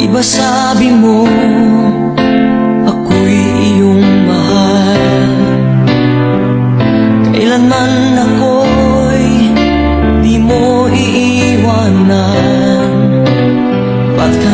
Iba sabi mo, ako'y iyong mahal. Kailanman ako'y di mo iiwanan. Ba't ka